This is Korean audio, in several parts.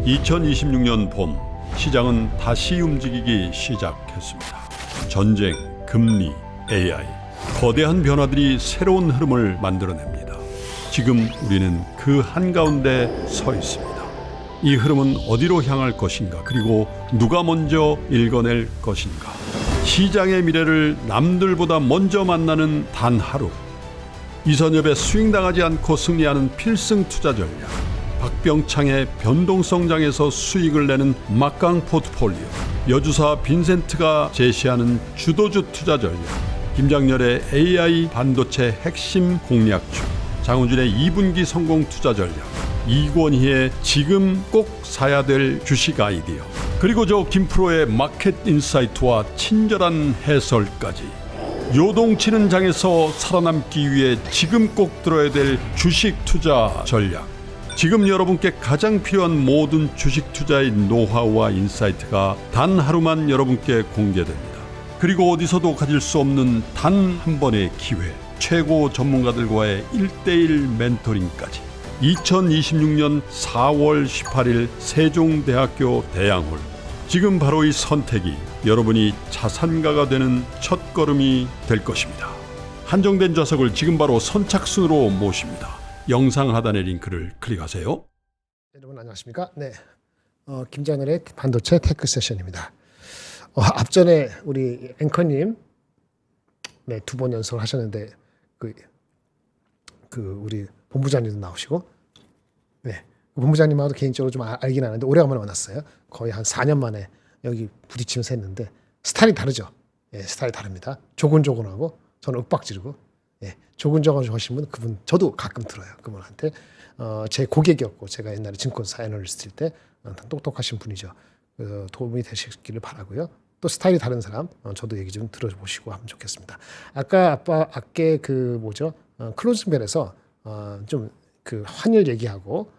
2026년 봄 시장은 다시 움직이기 시작했습니다. 전쟁, 금리, AI, 거대한 변화들이 새로운 흐름을 만들어냅니다. 지금 우리는 그 한가운데 서 있습니다. 이 흐름은 어디로 향할 것인가, 그리고 누가 먼저 읽어낼 것인가. 시장의 미래를 남들보다 먼저 만나는 단 하루. 이선엽의 스윙당하지 않고 승리하는 필승 투자 전략, 박병창의 변동성장에서 수익을 내는 막강 포트폴리오, 여주사 빈센트가 제시하는 주도주 투자 전략, 김장렬의 AI 반도체 핵심 공략주, 장훈준의 2분기 성공 투자 전략, 이권희의 지금 꼭 사야 될 주식 아이디어, 그리고 저 김프로의 마켓 인사이트와 친절한 해설까지. 요동치는 장에서 살아남기 위해 지금 꼭 들어야 될 주식 투자 전략. 지금 여러분께 가장 필요한 모든 주식 투자의 노하우와 인사이트가 단 하루만 여러분께 공개됩니다. 그리고 어디서도 가질 수 없는 단 한 번의 기회, 최고 전문가들과의 1:1 멘토링까지. 2026년 4월 18일 세종대학교 대양홀. 지금 바로 이 선택이 여러분이 자산가가 되는 첫걸음이 될 것입니다. 한정된 좌석을 지금 바로 선착순으로 모십니다. 영상 하단의 링크를 클릭하세요. 여러분 안녕하십니까? 네, 김장렬의 반도체 테크 세션입니다. 앞전에 우리 앵커님 네, 2번 연속을 하셨는데 우리 본부장님도 나오시고, 네, 본부장님하고도 개인적으로 좀 알긴 하는데 오래간만에 만났어요. 거의 한 4년 만에 여기 부딪히면서 했는데 스타일이 다르죠. 예, 스타일이 다릅니다. 조곤조곤하고 저는 윽박지르고. 예, 조근조근 하신 분, 그분 저도 가끔 들어요. 그분한테 제 고객이었고, 제가 옛날에 증권사 애널리스트일 때 똑똑하신 분이죠. 도움이 되시기를 바라고요. 또 스타일이 다른 사람 저도 얘기 좀 들어보시고 하면 좋겠습니다. 아까 클로징벨에서 좀 환율 얘기하고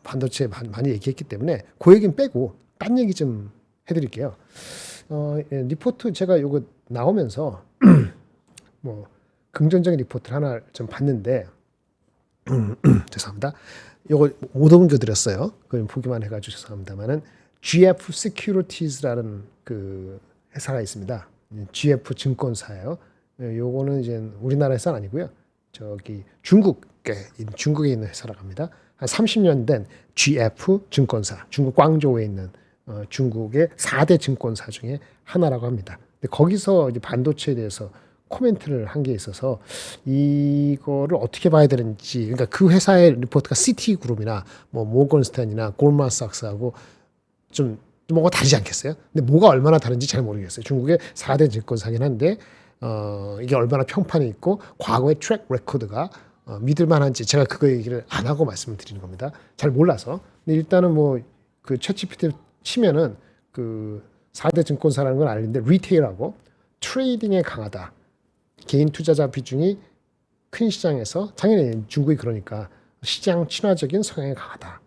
반도체 많이 얘기했기 때문에 그 얘기는 빼고 딴 얘기 좀 해드릴게요. 리포트 제가 요거 나오면서 뭐 긍정적인 리포트를 하나 좀 봤는데 죄송합니다. 요거 못 옮겨드렸어요. 그걸 보기만 해가지고 죄송합니다만은 GF Securities라는 그 회사가 있습니다. GF 증권사예요. 요거는 이제 우리나라 회사는 아니고요. 저기 중국에 있는 회사라고 합니다. 한 30년 된 GF 증권사, 중국 광저우에 있는 중국의 4대 증권사 중에 하나라고 합니다. 근데 거기서 이제 반도체에 대해서 코멘트를 한 게 있어서 이거를 어떻게 봐야 되는지, 그러니까 그 회사의 리포트가 시티그룹이나 뭐 모건스탠이나 골만삭스하고 좀 뭐가 다르지 않겠어요? 근데 뭐가 얼마나 다른지 잘 모르겠어요. 중국의 4대 증권사긴 한데 이게 얼마나 평판이 있고 과거의 트랙 레코드가 믿을 만한지 제가 그거 얘기를 안 하고 말씀을 드리는 겁니다. 잘 몰라서. 근데 일단은 그 챗GPT 치면은 그 4대 증권사라는 건 알는데 리테일하고 트레이딩에 강하다. 개인 투자자 비중이 큰 시장에서, 당연히 중국이 그러니까 시장 친화적인 성향이 강하다.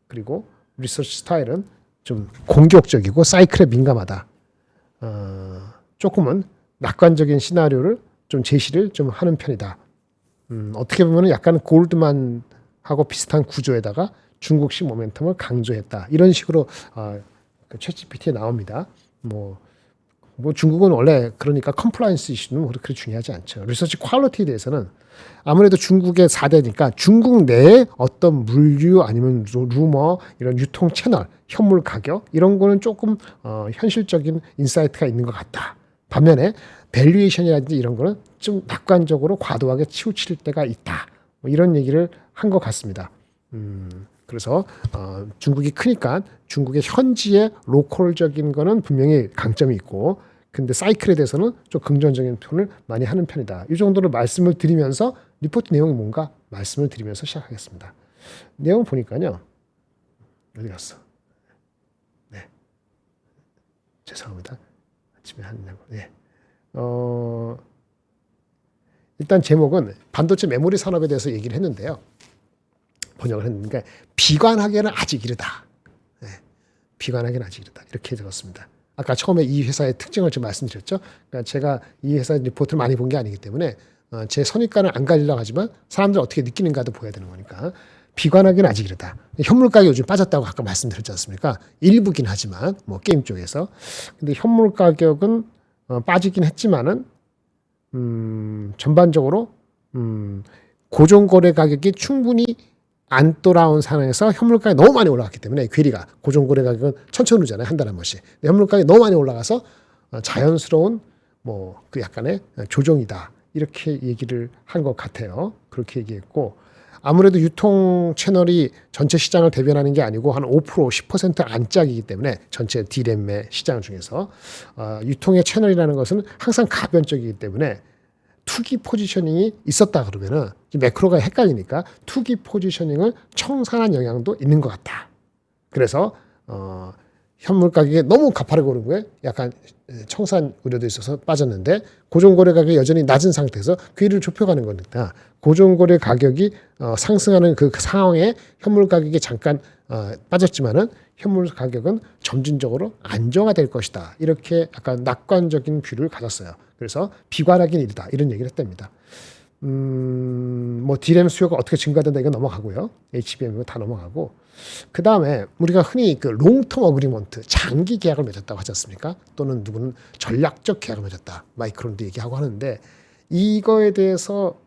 그리고 리서치 스타일은 좀 공격적이고 사이클에 민감하다. 조금은 낙관적인 시나리오를 좀 제시를 좀 하는 편이다. 어떻게 보면 약간 골드만하고 비슷한 구조에다가 중국식 모멘텀을 강조했다. 이런 식으로 그 챗GPT에 나옵니다. 뭐 중국은 원래 그러니까 컴플라이언스 이슈는 그렇게 중요하지 않죠. 리서치 퀄리티에 대해서는 아무래도 중국의 4대니까 중국 내에 어떤 물류 아니면 루머, 이런 유통 채널, 현물 가격 이런 거는 조금 현실적인 인사이트가 있는 것 같다. 반면에 밸류에이션이라든지 이런 거는 좀 낙관적으로 과도하게 치우칠 때가 있다. 뭐 이런 얘기를 한 것 같습니다. 그래서 중국이 크니까 중국의 현지의 로컬적인 거는 분명히 강점이 있고, 근데 사이클에 대해서는 좀 긍정적인 표현을 많이 하는 편이다. 이 정도로 말씀을 드리면서 리포트 내용이 뭔가 말씀을 드리면서 시작하겠습니다. 내용 보니까요. 어디 갔어? 네. 죄송합니다. 아침에 한다고. 네. 일단 제목은 반도체 메모리 산업에 대해서 얘기를 했는데요. 번역을 했는데, 그러니까 비관하기에는 아직 이르다. 네. 비관하기에는 아직 이르다. 이렇게 적었습니다. 아까 처음에 이 회사의 특징을 좀 말씀드렸죠. 그러니까 제가 이 회사 리포트를 많이 본 게 아니기 때문에 제 선입관을 안 가리려고 하지만 사람들 어떻게 느끼는가도 보여야 되는 거니까. 비관하기는 아직 이르다. 현물 가격이 요즘 빠졌다고 아까 말씀드렸지 않습니까? 일부긴 하지만 뭐 게임 쪽에서. 근데 현물 가격은 빠지긴 했지만은 전반적으로 고정 거래 가격이 충분히 안 돌아온 상황에서 현물 가격이 너무 많이 올라갔기 때문에 괴리가 고정 거래 가격은 천천히 오르잖아요. 한 달에 한 번씩. 근데 현물 가격이 너무 많이 올라가서 자연스러운 뭐 그 약간의 조정이다. 이렇게 얘기를 한 것 같아요. 그렇게 얘기했고 아무래도 유통 채널이 전체 시장을 대변하는 게 아니고 한 5% 10% 안짝이기 때문에 전체 D램의 시장 중에서 유통의 채널이라는 것은 항상 가변적이기 때문에 투기 포지셔닝이 있었다 그러면은 매크로가 헷갈리니까 투기 포지셔닝을 청산한 영향도 있는 것 같다. 그래서 현물 가격이 너무 가파르게 오른 거에 약간 청산 우려도 있어서 빠졌는데 고정거래 가격이 여전히 낮은 상태에서 괴리를 좁혀가는 거니까 고정거래 가격이 상승하는 그 상황에 현물 가격이 잠깐 빠졌지만은 현물 가격은 점진적으로 안정화될 것이다. 이렇게 약간 낙관적인 뷰를 가졌어요. 그래서 비관하긴 이르다. 이런 얘기를 했답니다. 뭐 D램 수요가 어떻게 증가된다 이거 넘어가고요. HBM 다 넘어가고 그 다음에 우리가 흔히 그 롱텀 어그리먼트 장기 계약을 맺었다고 하지 않습니까? 또는 누구는 전략적 계약을 맺었다. 마이크론도 얘기하고 하는데 이거에 대해서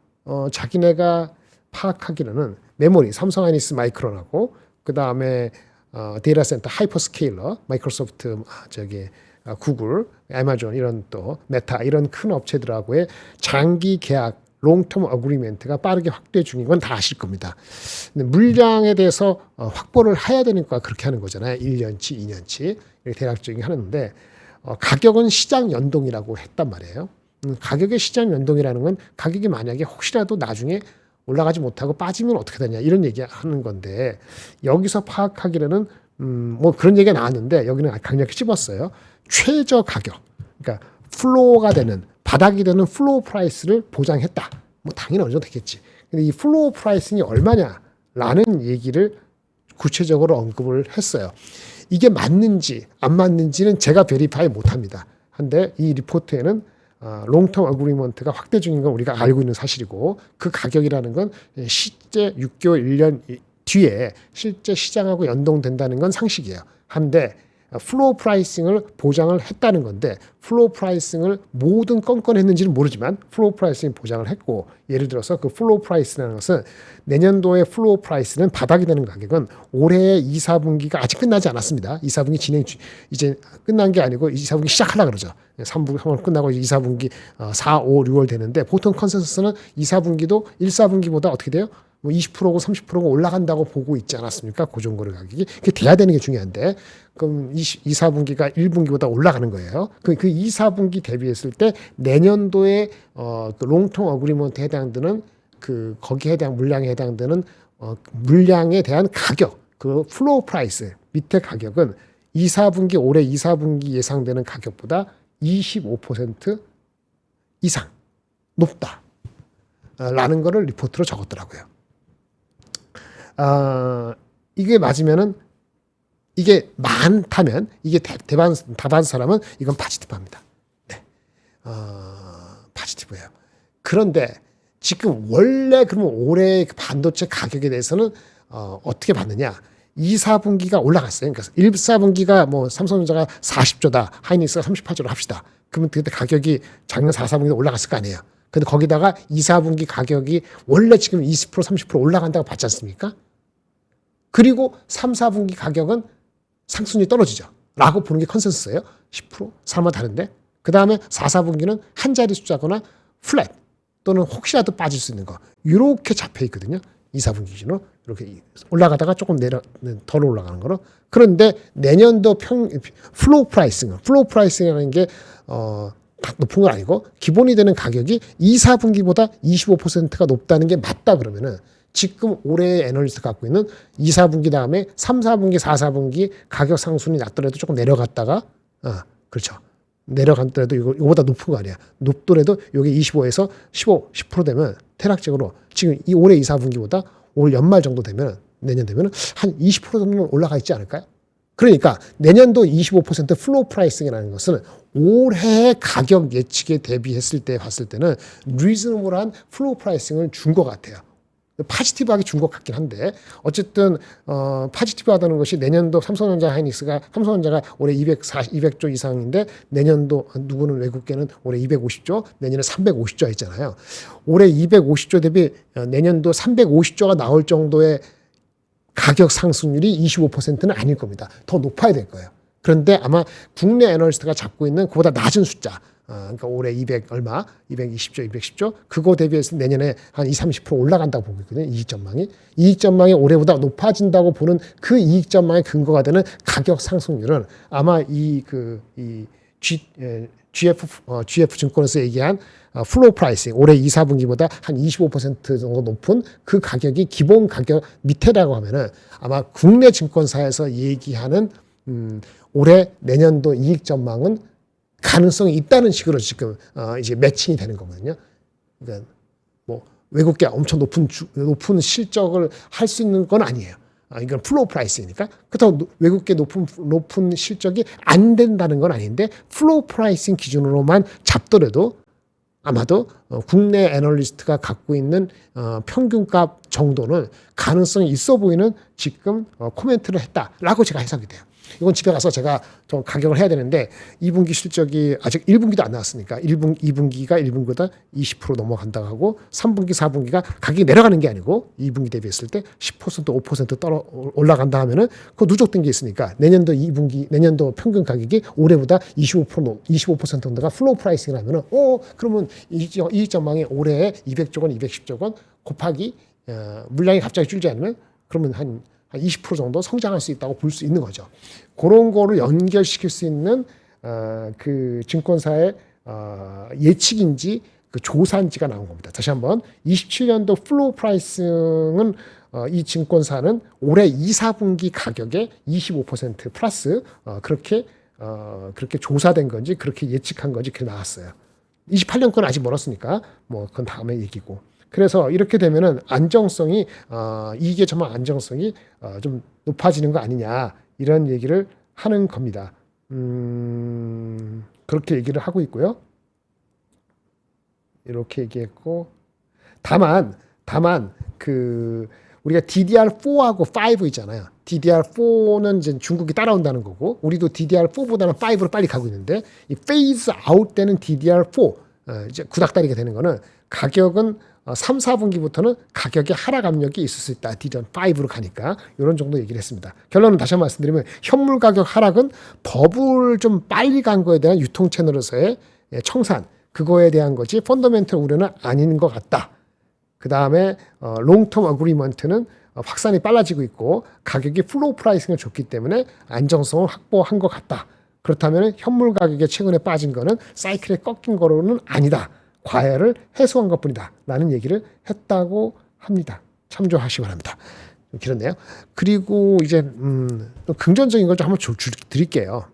자기네가 파악하기로는 메모리 삼성 하이닉스 마이크론하고 그 다음에 데이터 센터 하이퍼스케일러 마이크로소프트 구글 아마존 이런 또 메타 이런 큰 업체들하고의 장기 계약 롱텀 어그리멘트가 빠르게 확대 중인 건 다 아실 겁니다. 근데 물량에 대해서 확보를 해야 되니까 그렇게 하는 거잖아요. 1년치, 2년치 이렇게 대략적인 하는데 가격은 시장 연동이라고 했단 말이에요. 가격의 시장 연동이라는 건 가격이 만약에 혹시라도 나중에 올라가지 못하고 빠지면 어떻게 되냐 이런 얘기하는 건데 여기서 파악하기로는 뭐 그런 얘기가 나왔는데 여기는 강력히 찝었어요. 최저 가격, 그러니까 플로어가 되는 바닥이 되는 플로어 프라이스를 보장했다. 뭐 당연히 어느 정도 되겠지. 근데 이 플로어 프라이싱이 얼마냐라는 얘기를 구체적으로 언급을 했어요. 이게 맞는지 안 맞는지는 제가 베리파이 못합니다. 한데 이 리포트에는 롱텀 어그리먼트가 확대 중인 건 우리가 알고 있는 사실이고 그 가격이라는 건 실제 6개월 1년 뒤에 실제 시장하고 연동된다는 건 상식이에요. 한데 플로어 프라이싱을 보장을 했다는 건데 플로어 프라이싱을 모든 건건 했는지는 모르지만 플로어 프라이싱 보장을 했고 예를 들어서 그 플로어 프라이스라는 것은 내년도의 플로어 프라이스는 바닥이 되는 가격은 올해의 2, 4분기가 아직 끝나지 않았습니다. 2, 4분기 진행 이제 끝난 게 아니고 2, 4분기 시작하려고 그러죠. 3분 끝나고 2, 4분기 4, 5, 6월 되는데 보통 컨센서스는 2, 4분기도 1, 4분기보다 어떻게 돼요? 뭐 20%고 30%가 올라간다고 보고 있지 않았습니까? 고정거래 가격이. 그게 돼야 되는 게 중요한데 그럼 2, 4분기가 1분기보다 올라가는 거예요. 그 2, 4분기 대비했을 때 내년도에 그 롱텀 어그리먼트에 해당되는 그 거기에 해당 물량에 해당되는 물량에 대한 가격 그 플로우 프라이스 밑에 가격은 2, 4분기 올해 2, 4분기 예상되는 가격보다 25% 이상 높다. 라는 거를 리포트로 적었더라고요. 이게 맞으면은 이게 많다면 이게 다반 사람은 이건 파지티브합니다. 네, 파지티브예요. 그런데 지금 원래 그러면 올해 반도체 가격에 대해서는 어떻게 봤느냐? 2, 4분기가 올라갔어요. 그러니까 1, 4분기가 뭐 삼성전자가 40조다, 하이닉스가 38조로 합시다. 그러면 그때 가격이 작년 4, 4분기에 올라갔을 거 아니에요. 근데 거기다가 2, 4분기 가격이 원래 지금 20% 30% 올라간다고 봤지 않습니까? 그리고 3, 4분기 가격은 상승률이 떨어지죠. 라고 보는 게 컨센서스예요. 10% 사람마다 다른데. 그 다음에 4, 4분기는 한 자리 숫자거나 플랫 또는 혹시라도 빠질 수 있는 거. 이렇게 잡혀 있거든요. 2, 4분기 기준으로 이렇게 올라가다가 조금 덜 올라가는 거로. 그런데 내년도 플로우 프라이싱이라는 게 높은 건 아니고 기본이 되는 가격이 2, 4분기보다 25%가 높다는 게 맞다 그러면은 지금 올해 애널리스트 갖고 있는 2, 4분기 다음에 3, 4분기, 4, 4분기 가격 상승이 낮더라도 조금 내려갔다가 그렇죠. 내려갔더라도 이거보다 높은 거 아니야. 높더라도 이게 25에서 15, 10% 되면 대략적으로 지금 이 올해 2, 4분기보다 올 연말 정도 되면 내년 되면 한 20% 정도는 올라가 있지 않을까요? 그러니까 내년도 25% 플로우 프라이싱이라는 것은 올해 가격 예측에 대비했을 때 봤을 때는 리즈너블한 플로우 프라이싱을 준 것 같아요. 파지티브하게 준 것 같긴 한데 어쨌든 파지티브하다는 것이 내년도 삼성전자가 올해 200조 이상인데 내년도 누구는 외국계는 올해 250조, 내년에 350조 했잖아요. 올해 250조 대비 내년도 350조가 나올 정도의 가격 상승률이 25%는 아닐 겁니다. 더 높아야 될 거예요. 그런데 아마 국내 애널리스트가 잡고 있는 그보다 낮은 숫자, 그러니까 올해 200 얼마, 220조, 210조 그거 대비해서 내년에 한 20-30% 올라간다고 보고 있거든요. 이익 전망이 올해보다 높아진다고 보는 그 이익 전망의 근거가 되는 가격 상승률은 아마 GF 증권에서 얘기한 플로우 프라이싱 올해 2, 4분기보다 한 25% 정도 높은 그 가격이 기본 가격 밑에라고 하면은 아마 국내 증권사에서 얘기하는 올해 내년도 이익 전망은 가능성이 있다는 식으로 지금 이제 매칭이 되는 거거든요. 그러니까 뭐 외국계 엄청 높은 실적을 할 수 있는 건 아니에요. 이건 플로우 프라이스니까. 그렇다고 외국계 높은 실적이 안 된다는 건 아닌데 플로우 프라이싱 기준으로만 잡더라도 아마도 국내 애널리스트가 갖고 있는 평균값 정도는 가능성이 있어 보이는 지금 코멘트를 했다라고 제가 해석이 돼요. 이건 집에 가서 제가 좀 가격을 해야 되는데 2분기 실적이 아직 1분기도 안 나왔으니까 2분기가 1분기보다 20% 넘어간다고 하고 3분기, 4분기가 가격이 내려가는 게 아니고 2분기 대비했을 때 10% 5% 올라간다 하면은 그 누적된 게 있으니까 내년도 평균 가격이 올해보다 25% 정도가 플로우 프라이싱을 하면은 그러면 이익 전망이 올해 200조 원, 210조 원 곱하기 물량이 갑자기 줄지 않으면 그러면 한 20% 정도 성장할 수 있다고 볼 수 있는 거죠. 그런 거를 연결시킬 수 있는 그 증권사의 예측인지 그 조사인지가 나온 겁니다. 다시 한번 27년도 플로우 프라이싱은 이 증권사는 올해 2, 4분기 가격의 25% 플러스 그렇게 조사된 건지 그렇게 예측한 건지 그게 나왔어요. 28년 건 아직 멀었으니까 뭐 그건 다음에 얘기고. 그래서 이렇게 되면은 안정성이 이게 정말 안정성이 좀 높아지는 거 아니냐 이런 얘기를 하는 겁니다. 그렇게 얘기를 하고 있고요. 이렇게 얘기했고 다만 그 우리가 DDR4하고 5 있잖아요. DDR4는 이제 중국이 따라온다는 거고 우리도 DDR4보다는 5로 빨리 가고 있는데 이 페이즈 아웃 되는 DDR4 이제 구닥다리가 되는 거는 가격은 3, 4분기부터는 가격의 하락 압력이 있을 수 있다. DDR5로 가니까 이런 정도 얘기를 했습니다. 결론은 다시 한번 말씀드리면 현물 가격 하락은 버블 좀 빨리 간 거에 대한 유통 채널에서의 청산 그거에 대한 거지 펀더멘털 우려는 아닌 것 같다. 그 다음에 롱텀 어그리먼트는 확산이 빨라지고 있고 가격이 플로우 프라이싱을 줬기 때문에 안정성을 확보한 것 같다. 그렇다면 현물 가격에 최근에 빠진 거는 사이클에 꺾인 거로는 아니다. 과열을 해소한 것뿐이다. 라는 얘기를 했다고 합니다. 참조하시기 바랍니다. 좀 길었네요. 그리고 이제 또 긍정적인 걸 좀 한번 드릴게요.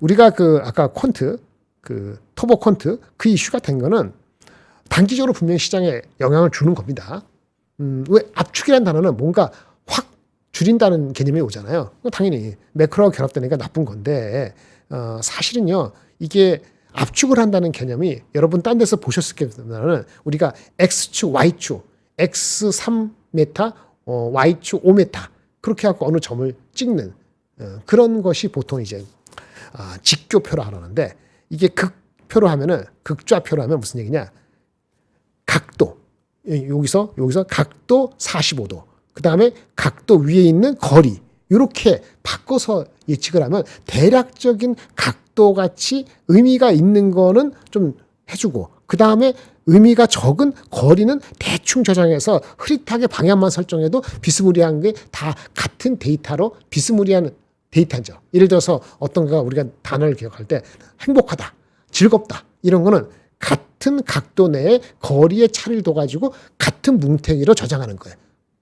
우리가 그 아까 퀀트 그 터보 퀀트 그 이슈가 된 거는 단기적으로 분명히 시장에 영향을 주는 겁니다. 왜 압축이라는 단어는 뭔가 확 줄인다는 개념이 오잖아요. 당연히 매크로가 결합되니까 나쁜 건데 사실은요 이게 압축을 한다는 개념이 여러분 딴 데서 보셨겠지만 우리가 X축, Y축, X3 메타, Y축 5메타 그렇게 하고 어느 점을 찍는 그런 것이 보통 이제 직교표로 하라는데 이게 극표로 하면은 극좌표로 하면 무슨 얘기냐? 각도 여기서 각도 45도 그 다음에 각도 위에 있는 거리 이렇게 바꿔서 예측을 하면 대략적인 각도 같이 의미가 있는 거는 좀 해주고 그 다음에 의미가 적은 거리는 대충 저장해서 흐릿하게 방향만 설정해도 비스무리한 게 다 같은 데이터로 비스무리한 데이터죠. 예를 들어서 어떤가 우리가 단어를 기억할 때 행복하다, 즐겁다 이런 거는 같은 각도 내에 거리의 차이를 둬가지고 같은 뭉탱이로 저장하는 거예요.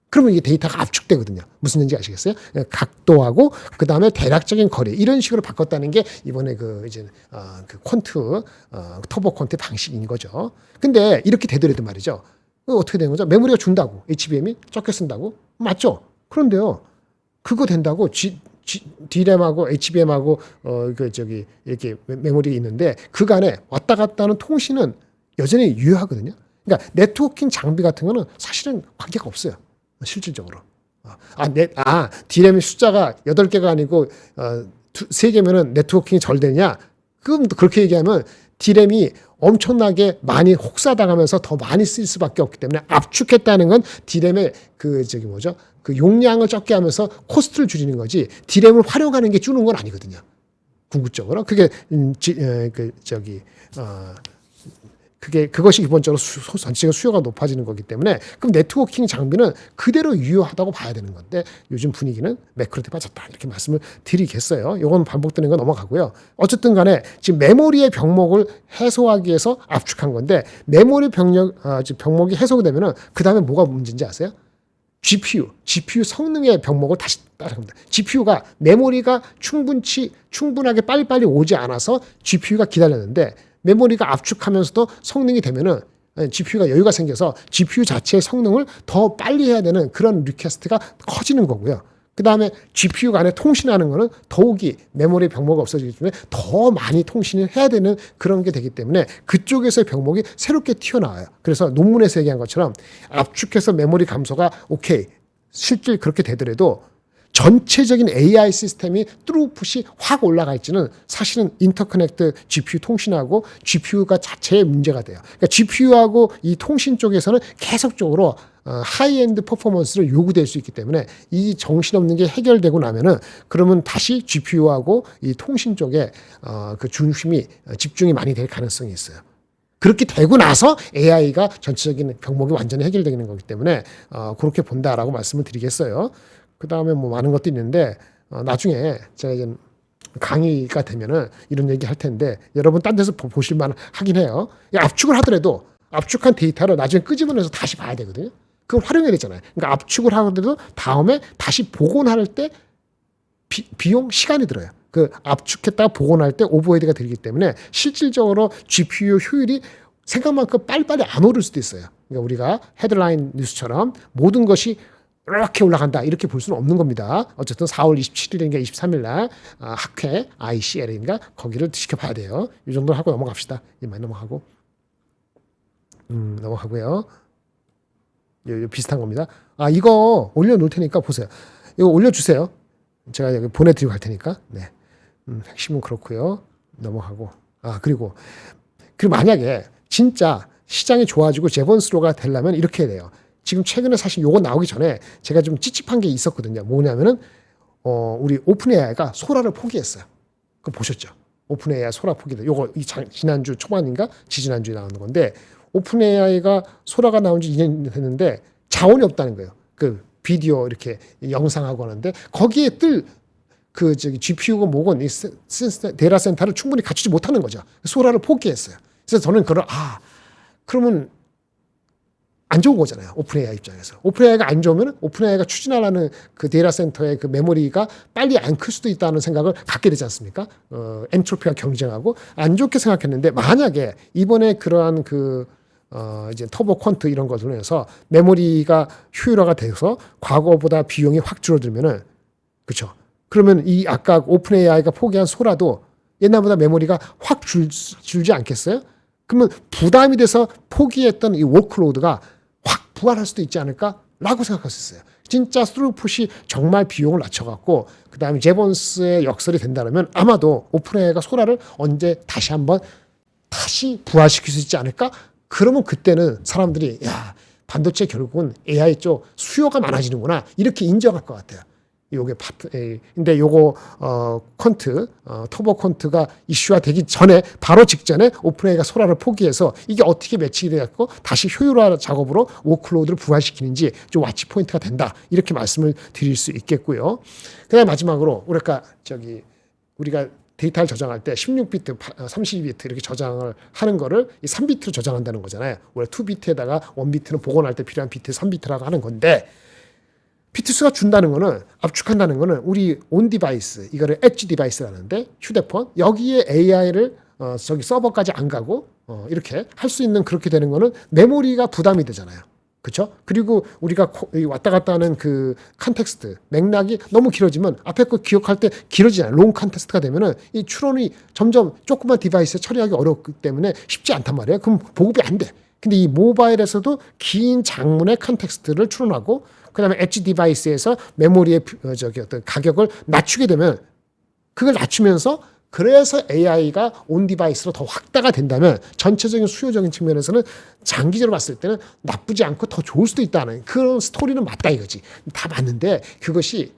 그러면 이게 데이터가 압축되거든요. 무슨 얘기인지 아시겠어요? 각도하고 그 다음에 대략적인 거리 이런 식으로 바꿨다는 게 이번에 그 퀀트 터보 퀀트 방식인 거죠. 근데 이렇게 되더라도 말이죠. 어떻게 되는 거죠? 메모리가 준다고 HBM이 적게 쓴다고 맞죠? 그런데요, 그거 된다고 D램하고 HBM하고 이렇게 메모리 있는데 그간에 왔다 갔다 하는 통신은 여전히 유효하거든요. 그러니까 네트워킹 장비 같은 거는 사실은 관계가 없어요. 실질적으로. D램의 숫자가 8개가 아니고 3개면은 네트워킹이 잘 되냐? 그럼 그렇게 얘기하면 D램이 엄청나게 많이 혹사당하면서 더 많이 쓰일 수밖에 없기 때문에 압축했다는 건 D램의 그 용량을 적게 하면서 코스트를 줄이는 거지 D램을 활용하는 게 주는 건 아니거든요. 궁극적으로 그게 그것이 기본적으로 전체적인 수요가 높아지는 거기 때문에 그럼 네트워킹 장비는 그대로 유효하다고 봐야 되는 건데 요즘 분위기는 매크로한테 빠졌다 이렇게 말씀을 드리겠어요. 이건 반복되는 거 넘어가고요. 어쨌든 간에 지금 메모리의 병목을 해소하기 위해서 압축한 건데 메모리 병목이 해소되면은 그 다음에 뭐가 문제인지 아세요? GPU 성능의 병목을 다시 따라갑니다. GPU가 메모리가 충분하게 빨리빨리 오지 않아서 GPU가 기다렸는데 메모리가 압축하면서도 성능이 되면은 GPU가 여유가 생겨서 GPU 자체의 성능을 더 빨리 해야 되는 그런 리퀘스트가 커지는 거고요. 그 다음에 GPU 간에 통신하는 거는 더욱이 메모리 병목이 없어지기 때문에 더 많이 통신을 해야 되는 그런 게 되기 때문에 그쪽에서의 병목이 새롭게 튀어나와요. 그래서 논문에서 얘기한 것처럼 압축해서 메모리 감소가 오케이. 실제 그렇게 되더라도 전체적인 AI 시스템이 트루풋이 확 올라가 있지는 사실은 인터커넥트 GPU 통신하고 GPU가 자체의 문제가 돼요. 그러니까 GPU하고 이 통신 쪽에서는 계속적으로 하이엔드 퍼포먼스를 요구될 수 있기 때문에 이 정신없는 게 해결되고 나면은 그러면 다시 GPU하고 이 통신 쪽에 그 집중이 많이 될 가능성이 있어요. 그렇게 되고 나서 AI가 전체적인 병목이 완전히 해결되는 거기 때문에 그렇게 본다라고 말씀을 드리겠어요. 그 다음에 뭐 많은 것도 있는데 나중에 제가 이제 강의가 되면은 이런 얘기 할 텐데 여러분 딴 데서 보실만 하긴 해요. 압축을 하더라도 압축한 데이터를 나중에 끄집어내서 다시 봐야 되거든요. 그걸 활용해야 되잖아요. 그러니까 압축을 하더라도 다음에 다시 복원할 때 비용 시간이 들어요. 그 압축했다가 복원할 때 오버헤드가 들기 때문에 실질적으로 GPU 효율이 생각만큼 빨리빨리 안 오를 수도 있어요. 그러니까 우리가 헤드라인 뉴스처럼 모든 것이 이렇게 올라간다 이렇게 볼 수는 없는 겁니다. 어쨌든 4월 27일인가 23일 날 학회 ICL인가 거기를 지켜봐야 돼요. 이 정도 하고 넘어갑시다. 이만 넘어가고 넘어가고요. 비슷한 겁니다. 이거 올려놓을 테니까 보세요. 이거 올려주세요. 제가 여기 보내드리고 갈 테니까. 네. 핵심은 그렇고요. 넘어가고. 그리고 만약에 진짜 시장이 좋아지고 제본스로가 되려면 이렇게 해야 돼요. 지금 최근에 사실 요거 나오기 전에 제가 좀 찝찝한 게 있었거든요. 뭐냐면은 우리 오픈 AI가 소라를 포기했어요. 그거 보셨죠? 오픈 AI 소라 포기다. 요거 지난주 초반인가 지지난주에 나오는 건데 오픈 AI가 소라가 나온 지 2년 됐는데 자원이 없다는 거예요. 그 비디오 이렇게 영상하고 하는데 거기에 GPU가 뭐건 이 데이터 센터를 충분히 갖추지 못하는 거죠. 소라를 포기했어요. 그래서 저는 그러면 안 좋은 거잖아요. 오픈 AI 입장에서. 오픈 AI가 안 좋으면 오픈 AI가 추진하려는 그 데이터 센터의 그 메모리가 빨리 안 클 수도 있다는 생각을 갖게 되지 않습니까? 엔트로피와 경쟁하고 안 좋게 생각했는데 만약에 이번에 그러한 이제 터보 퀀트 이런 것으로 해서 메모리가 효율화가 돼서 과거보다 비용이 확 줄어들면은 그렇죠. 그러면 이 아까 오픈 AI가 포기한 소라도 옛날보다 메모리가 확 줄지 않겠어요? 그러면 부담이 돼서 포기했던 이 워크로드가 확 부활할 수도 있지 않을까라고 생각할 수 있어요. 진짜 스루풋이 정말 비용을 낮춰갖고 그 다음에 제본스의 역설이 된다면 아마도 오픈 AI가 소라를 언제 다시 부활시킬 수 있지 않을까? 그러면 그때는 사람들이 반도체 결국은 AI 쪽 수요가 많아지는구나 이렇게 인정할 것 같아요. 요게 근데 요거 터보 퀀트가 이슈화 되기 전에 바로 직전에 오픈AI가 소라를 포기해서 이게 어떻게 매칭이 되었고 다시 효율화 작업으로 워크로드를 부활시키는지 좀 와치 포인트가 된다 이렇게 말씀을 드릴 수 있겠고요. 그다음 마지막으로 우리가 데이터를 저장할 때 16비트, 32비트 이렇게 저장을 하는 거를 이 3비트로 저장한다는 거잖아요. 원래 2비트에다가 1비트는 복원할 때 필요한 비트 3비트라고 하는 건데 비트수가 준다는 거는 압축한다는 거는 우리 온 디바이스 이거를 엣지 디바이스라는데 휴대폰 여기에 AI를 서버까지 안 가고 이렇게 할 수 있는 그렇게 되는 거는 메모리가 부담이 되잖아요. 그렇죠? 그리고 우리가 왔다 갔다 하는 그 컨텍스트 맥락이 너무 길어지면 앞에 거 기억할 때 길어지잖아요. 롱 컨텍스트가 되면은 이 추론이 점점 조그만 디바이스에 처리하기 어렵기 때문에 쉽지 않단 말이에요. 그럼 보급이 안 돼. 근데 이 모바일에서도 긴 장문의 컨텍스트를 추론하고 그다음에 엣지 디바이스에서 메모리의 어떤 가격을 낮추게 되면 그걸 낮추면서 그래서 AI가 온 디바이스로 더 확대가 된다면 전체적인 수요적인 측면에서는 장기적으로 봤을 때는 나쁘지 않고 더 좋을 수도 있다는 그런 스토리는 맞다 이거지. 다 맞는데 그것이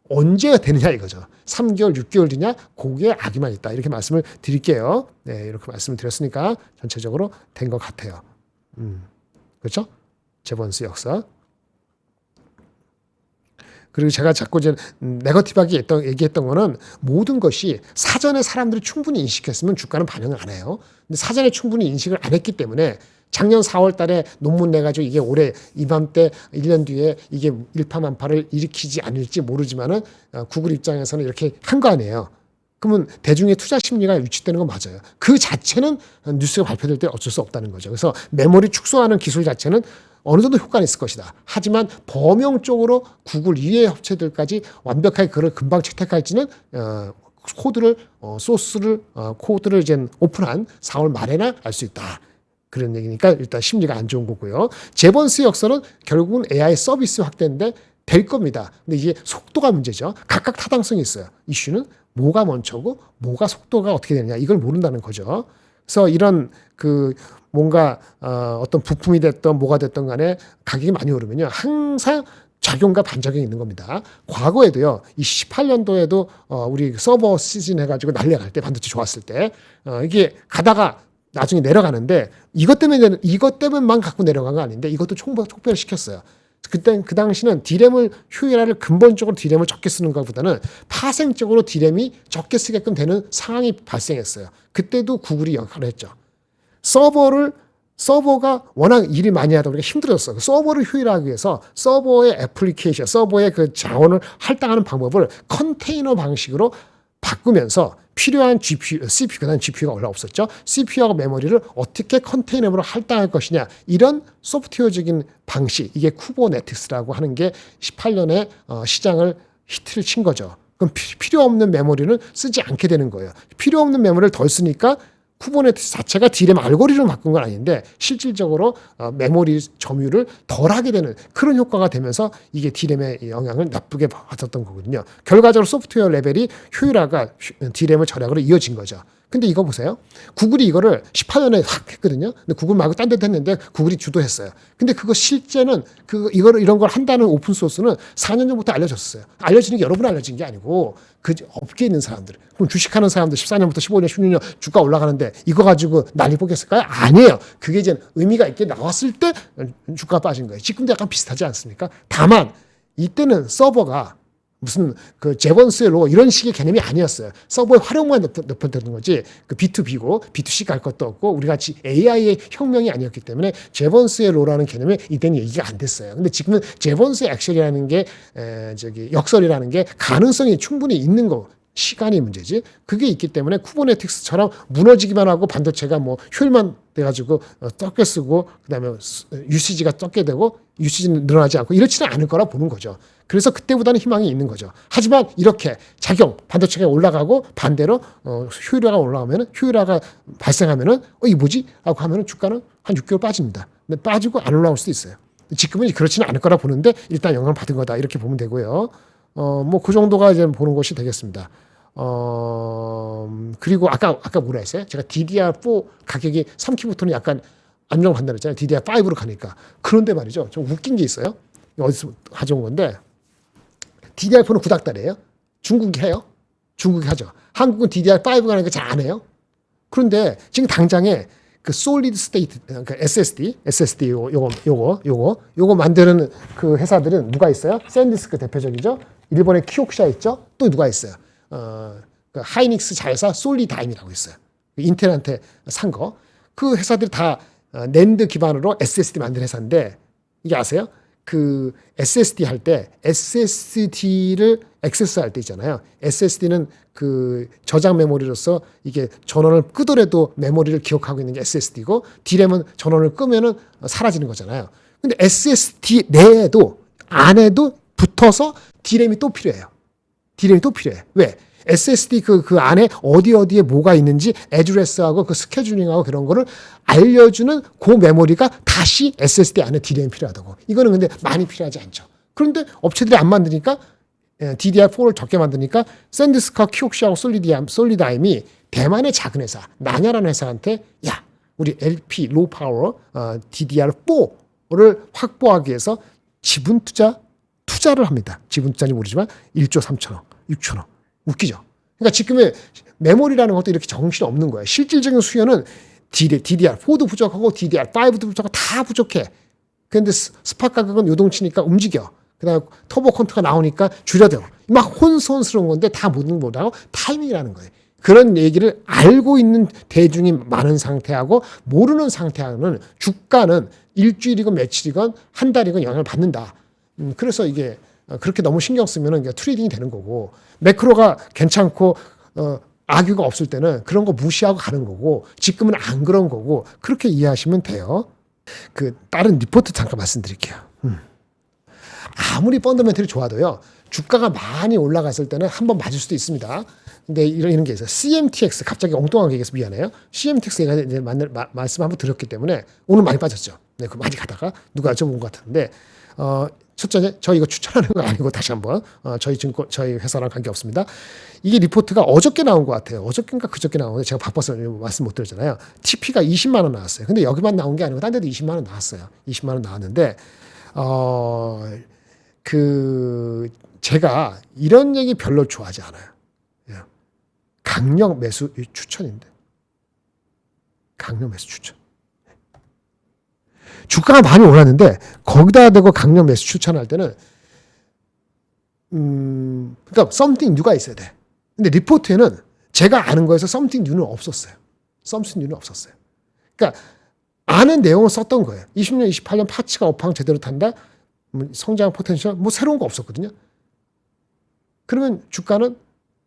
언제가 되느냐 이거죠. 3개월, 6개월 뒤냐? 거기에 악의만 있다. 이렇게 말씀을 드릴게요. 네, 이렇게 말씀을 드렸으니까 전체적으로 된 것 같아요. 그렇죠? 제번스 역사. 그리고 제가 자꾸 이제 네거티브하게 얘기했던 거는 모든 것이 사전에 사람들이 충분히 인식했으면 주가는 반영을 안 해요. 근데 사전에 충분히 인식을 안 했기 때문에 작년 4월 달에 논문 내가지고 이게 올해 이맘때 1년 뒤에 이게 일파만파를 일으키지 않을지 모르지만은 구글 입장에서는 이렇게 한 거 아니에요. 그러면 대중의 투자 심리가 유치되는 건 맞아요. 그 자체는 뉴스가 발표될 때 어쩔 수 없다는 거죠. 그래서 메모리 축소하는 기술 자체는 어느 정도 효과는 있을 것이다. 하지만 범용적으로 구글 이외의 업체들까지 완벽하게 그걸 금방 채택할지는 코드를 소스를 코드를 이제 오픈한 4월 말에나 알 수 있다. 그런 얘기니까 일단 심리가 안 좋은 거고요. 제번스 역설은 결국은 AI 서비스 확대인데 될 겁니다. 근데 이게 속도가 문제죠. 각각 타당성이 있어요. 이슈는 뭐가 먼저고 뭐가 속도가 어떻게 되느냐 이걸 모른다는 거죠. 그래서 이런 그 뭔가 어떤 부품이 됐던 뭐가 됐던 간에 가격이 많이 오르면요 항상 작용과 반작용이 있는 겁니다. 과거에도요, 이 18년도에도 우리 서버 시즌 해가지고 난리가 날 때 반도체 좋았을 때 이게 가다가 나중에 내려가는데 이것 때문에만 갖고 내려간 거 아닌데 이것도 촉발을 시켰어요. 그때 그 당시는 디램을 효율화를 근본적으로 디램을 적게 쓰는 것보다는 파생적으로 디램이 적게 쓰게끔 되는 상황이 발생했어요. 그때도 구글이 역할을 했죠. 서버가 워낙 일이 많이 하다 보니까 힘들었어. 서버를 효율화하기 위해서 서버의 애플리케이션, 서버의 그 자원을 할당하는 방법을 컨테이너 방식으로 바꾸면서 필요한 GPU, CPU, 그다음 GPU가 원래 없었죠. CPU하고 메모리를 어떻게 컨테이너로 할당할 것이냐 이런 소프트웨어적인 방식, 이게 쿠버네티스라고 하는 게 18년에 시장을 히트를 친 거죠. 그럼 필요 없는 메모리는 쓰지 않게 되는 거예요. 필요 없는 메모리를 덜 쓰니까 쿠버네티스 자체가 디램 알고리즘을 바꾼 건 아닌데 실질적으로 메모리 점유를 덜하게 되는 그런 효과가 되면서 이게 디램의 영향을 나쁘게 받았던 거거든요. 결과적으로 소프트웨어 레벨이 효율화가 디램의 절약으로 이어진 거죠. 근데 이거 보세요. 구글이 이거를 18년에 확 했거든요. 근데 구글 말고 딴 데도 했는데 구글이 주도했어요. 근데 그거 실제는 이런 걸 한다는 오픈 소스는 4년 전부터 알려졌어요. 알려지는 게 여러분 알려진 게 아니고 그 업계에 있는 사람들. 그럼 주식하는 사람들 14년부터 15년, 16년 주가 올라가는데 이거 가지고 난리 보겠을까요? 아니에요. 그게 이제 의미가 있게 나왔을 때 주가가 빠진 거예요. 지금도 약간 비슷하지 않습니까? 다만 이때는 서버가 무슨 그 제번스의 로 이런 식의 개념이 아니었어요. 서버의 활용만 높여드는 거지 그 B2B고 B2C 갈 것도 없고 우리 같이 AI의 혁명이 아니었기 때문에 제번스의 로라는 개념이 이때는 얘기가 안 됐어요. 근데 지금은 제번스의 액션이라는 게 역설이라는 게 가능성이 충분히 있는 거. 시간이 문제지. 그게 있기 때문에 쿠버네티스처럼 무너지기만 하고 반도체가 뭐 효율만 돼가지고 적게 쓰고 그다음에 유시지가 적게 되고 유시지는 늘어나지 않고 이렇지는 않을 거라 보는 거죠. 그래서 그때보다는 희망이 있는 거죠. 하지만 이렇게 반도체가 올라가고 반대로 효율화가 올라가면은 효율화가 발생하면은 이게 뭐지? 하고 하면은 주가는 한 6개월 빠집니다. 근데 빠지고 안 올라올 수도 있어요. 지금은 그렇지는 않을 거라 보는데 일단 영향을 받은 거다 이렇게 보면 되고요. 뭐 그 정도가 이제 보는 것이 되겠습니다. 그리고 아까 뭐라 했어요? 제가 DDR4 가격이 3期부터는 약간 안정 판단했잖아요. DDR5로 가니까. 그런데 말이죠. 좀 웃긴 게 있어요. 어디서 가져온 건데 DDR4는 구닥다리예요. 중국이 해요. 중국이 하죠. 한국은 DDR5가 하니까 잘 안 해요. 그런데 지금 당장에 그 솔리드 스테이트, 그 SSD 요거 만드는 그 회사들은 누가 있어요? 샌디스크 대표적이죠. 일본의 키옥시아 있죠. 또 누가 있어요? 그 하이닉스 자회사 솔리다임이라고 있어요. 인텔한테 산 거. 그 회사들이 다 낸드 기반으로 SSD 만드는 회사인데 이게 아세요? 그 SSD 할 때 SSD를 액세스할 때 있잖아요. SSD는 그 저장 메모리로서 이게 전원을 끄더라도 메모리를 기억하고 있는 게 SSD고 D램은 전원을 끄면은 사라지는 거잖아요. 근데 SSD 내에도 안에도 붙어서 D램이 또 필요해요. DRAM이 또 필요해. 왜? SSD 그 안에 어디에 뭐가 있는지 애드레스하고 그 스케줄링하고 그런 거를 알려주는 그 메모리가 다시 SSD 안에 DRAM이 필요하다고. 이거는 근데 많이 필요하지 않죠. 그런데 업체들이 안 만드니까 DDR4를 적게 만드니까 샌디스카, 키옥시하고 솔리다임이 대만의 작은 회사, 나냐라는 회사한테 야, 우리 LP, 로우 파워 DDR4를 확보하기 위해서 지분 투자를 합니다. 지분 투자인지 모르지만 1조 3천억, 6천억. 웃기죠. 그러니까 지금의 메모리라는 것도 이렇게 정신 없는 거예요. 실질적인 수요는 DDR4도 부족하고 DDR5도 부족하고 다 부족해. 그런데 스팟 가격은 요동치니까 움직여. 그다음에 터보 컨트가 나오니까 줄여들어. 막 혼선스러운 건데 다 모든 뭐라고 타이밍이라는 거예요. 그런 얘기를 알고 있는 대중이 많은 상태하고 모르는 상태하고는 주가는 일주일이건 며칠이건 한 달이건 영향을 받는다. 그래서 이게 그렇게 너무 신경 쓰면 트레이딩이 되는 거고 매크로가 괜찮고 악유가 없을 때는 그런 거 무시하고 가는 거고 지금은 안 그런 거고 그렇게 이해하시면 돼요. 그 다른 리포트 잠깐 말씀드릴게요. 아무리 펀더멘털이 좋아도요. 주가가 많이 올라갔을 때는 한번 맞을 수도 있습니다. 근데 이런 게 있어요. CMTX 갑자기 엉뚱하게 얘기해서 미안해요. CMTX 제가 이제 말씀 한번 드렸기 때문에 오늘 많이 빠졌죠. 네, 그 많이 가다가 누가 여쭤본 것 같은데 첫째, 저 이거 추천하는 거 아니고 다시 한번 저희 회사랑 관계 없습니다. 이게 리포트가 어저께 나온 것 같아요. 어저께인가 그저께 나오는데 제가 바빠서 말씀 못 드렸잖아요. TP가 20만 원 나왔어요. 근데 여기만 나온 게 아니고 딴 데도 20만 원 나왔어요. 20만 원 나왔는데 제가 이런 얘기 별로 좋아하지 않아요. 강력 매수 추천인데. 강력 매수 추천. 주가가 많이 올랐는데 거기다 대고 강력 매수 추천할 때는 그러니까 something new가 있어야 돼. 근데 리포트에는 제가 아는 거에서 something new는 없었어요. something new는 없었어요. 그러니까 아는 내용을 썼던 거예요. 20년, 28년 파츠가 업황 제대로 탄다. 성장 포텐셜 뭐 새로운 거 없었거든요. 그러면 주가는